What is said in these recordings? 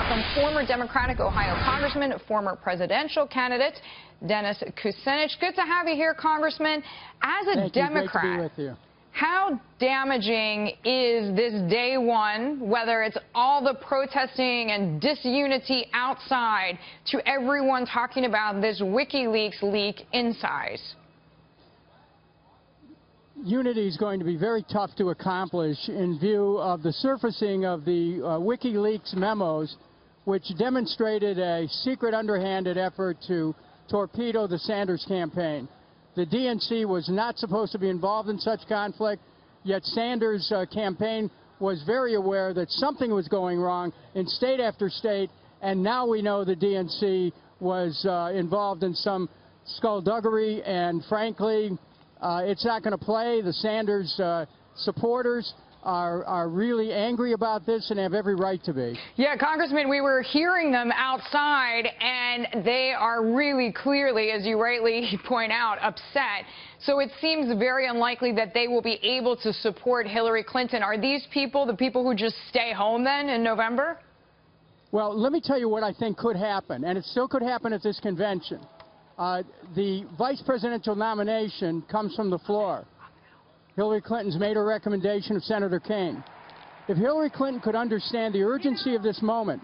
welcome former Democratic Ohio Congressman, former presidential candidate, Dennis Kucinich. Good to have you here, Congressman. As a Democrat, great to be with you. How damaging is this day one, whether it's all the protesting and disunity outside, to everyone talking about this WikiLeaks leak inside? Unity is going to be very tough to accomplish in view of the surfacing of the WikiLeaks memos, which demonstrated a secret, underhanded effort to torpedo the Sanders campaign. The DNC was not supposed to be involved in such conflict, yet Sanders' campaign was very aware that something was going wrong in state after state, and now we know the DNC was involved in some skullduggery, and frankly, it's not going to play. The Sanders supporters are really angry about this and have every right to be. Yeah, Congressman, we were hearing them outside, and they are really clearly, as you rightly point out, upset. So it seems very unlikely that they will be able to support Hillary Clinton. Are these people the people who just stay home then in November? Well, let me tell you what I think could happen, and it still could happen at this convention. The vice presidential nomination comes from the floor. Hillary Clinton's made her recommendation of Senator Kaine. If Hillary Clinton could understand the urgency of this moment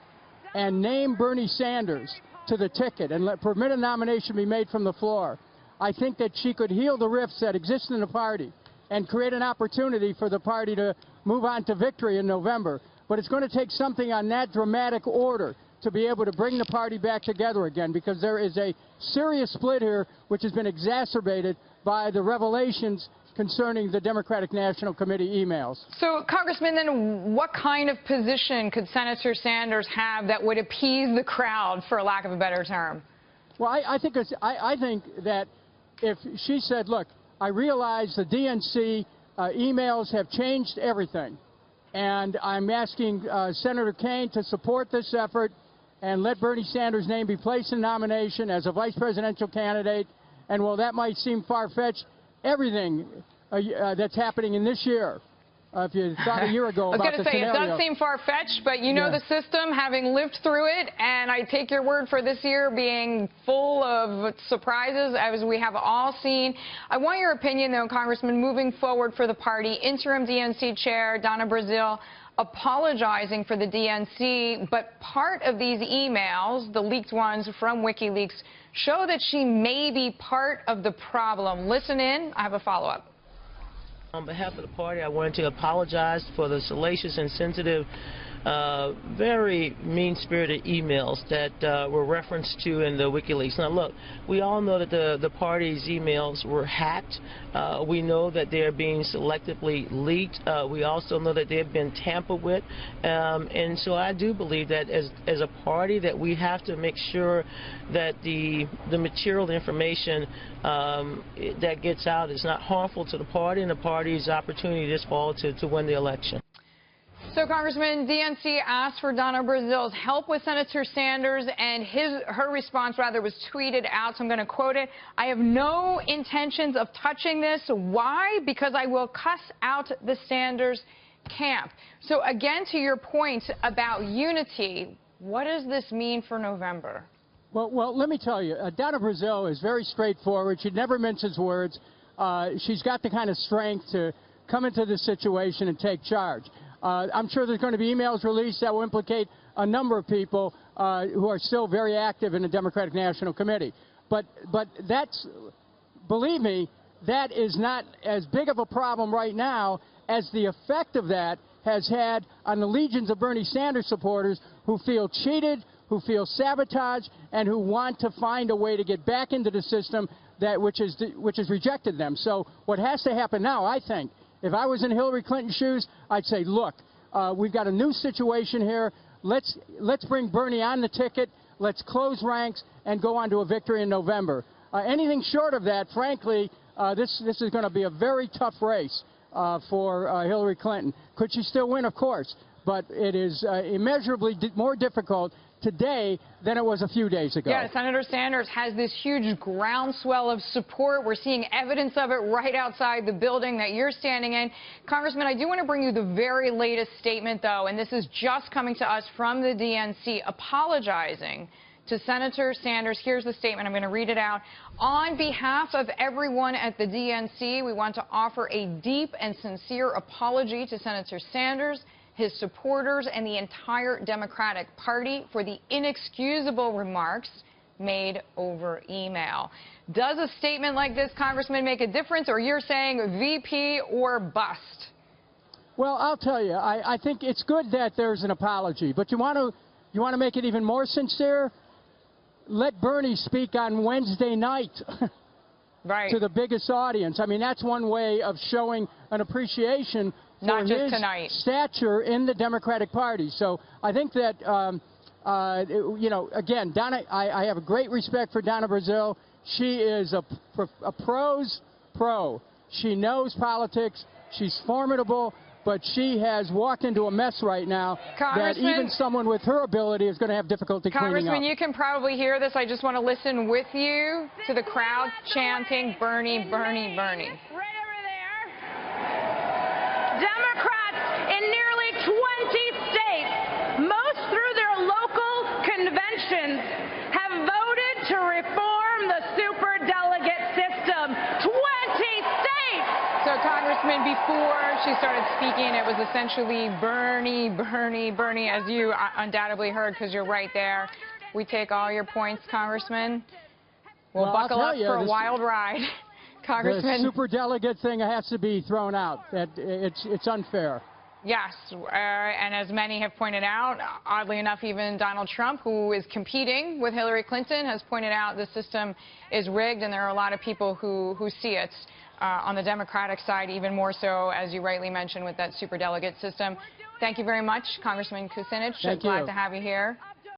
and name Bernie Sanders to the ticket and permit a nomination be made from the floor, I think that she could heal the rifts that exist in the party and create an opportunity for the party to move on to victory in November. But it's going to take something on that dramatic order to be able to bring the party back together again, because there is a serious split here which has been exacerbated by the revelations concerning the Democratic National Committee emails. So, Congressman, then what kind of position could Senator Sanders have that would appease the crowd, for lack of a better term? Well, I think that if she said, look, I realize the DNC emails have changed everything, and I'm asking Senator Kaine to support this effort and let Bernie Sanders' name be placed in nomination as a vice presidential candidate. And while that might seem far-fetched, everything that's happening in this year, if you thought a year ago about the scenario. I was going to say, it does seem far-fetched, but you know the system, having lived through it, and I take your word for this year being full of surprises, as we have all seen. I want your opinion, though, Congressman, moving forward for the party. Interim DNC Chair Donna Brazile apologizing for the DNC, but part of these emails, the leaked ones from WikiLeaks, show that she may be part of the problem. Listen in. I have a follow-up. On behalf of the party, I wanted to apologize for the salacious and sensitive, very mean-spirited emails that were referenced to in the WikiLeaks. Now, look, we all know that the party's emails were hacked. We know that they're being selectively leaked. We also know that they've been tampered with. And so I do believe that as a party that we have to make sure that the material information that gets out is not harmful to the party and the party's opportunity this fall to win the election. So, Congressman, DNC asked for Donna Brazile's help with Senator Sanders, and her response, rather, was tweeted out. So I'm going to quote it. I have no intentions of touching this. Why? Because I will cuss out the Sanders camp. So, again, to your point about unity, what does this mean for November? Well, let me tell you, Donna Brazile is very straightforward. She never minces words. She's got the kind of strength to come into this situation and take charge. I'm sure there's going to be emails released that will implicate a number of people who are still very active in the Democratic National Committee. But that's, believe me, that is not as big of a problem right now as the effect of that has had on the legions of Bernie Sanders supporters who feel cheated, who feel sabotaged, and who want to find a way to get back into the system which has rejected them. So what has to happen now, I think, if I was in Hillary Clinton's shoes, I'd say, look, we've got a new situation here. Let's bring Bernie on the ticket. Let's close ranks and go on to a victory in November. Anything short of that, frankly, this is going to be a very tough race for Hillary Clinton. Could she still win? Of course. but it is immeasurably more difficult today than it was a few days ago. Yeah, Senator Sanders has this huge groundswell of support. We're seeing evidence of it right outside the building that you're standing in. Congressman, I do want to bring you the very latest statement, though, and this is just coming to us from the DNC apologizing to Senator Sanders. Here's the statement. I'm going to read it out. On behalf of everyone at the DNC, we want to offer a deep and sincere apology to Senator Sanders, his supporters, and the entire Democratic Party for the inexcusable remarks made over email. Does a statement like this, Congressman, make a difference, or you're saying VP or bust? Well, I'll tell you, I think it's good that there's an apology, but you want to make it even more sincere? Let Bernie speak on Wednesday night. Right. To the biggest audience. I mean, that's one way of showing an appreciation for Not just his tonight. stature in the Democratic Party. So I think that, you know, again, Donna, I have a great respect for Donna Brazile. She is a pro's pro. She knows politics. She's formidable. But she has walked into a mess right now that even someone with her ability is going to have difficulty cleaning up. Congressman, you can probably hear this. I just want to listen with you to the crowd chanting, Bernie, Bernie, Bernie. Right over there. Democrats in nearly 20 states, most through their local conventions, have voted to reform the superdelegate system. 20 states! So, Congressman, before she started speaking, it was essentially Bernie, Bernie, Bernie, as you undoubtedly heard, because you're right there. We take all your points, Congressman. We'll buckle up for a wild ride. Congressman. The superdelegate thing has to be thrown out. It's unfair. Yes, and as many have pointed out, oddly enough, even Donald Trump, who is competing with Hillary Clinton, has pointed out the system is rigged, and there are a lot of people who see it. On the Democratic side, even more so, as you rightly mentioned, with that superdelegate system. Thank you very much, Congressman Kucinich. Thank you. Glad to have you here.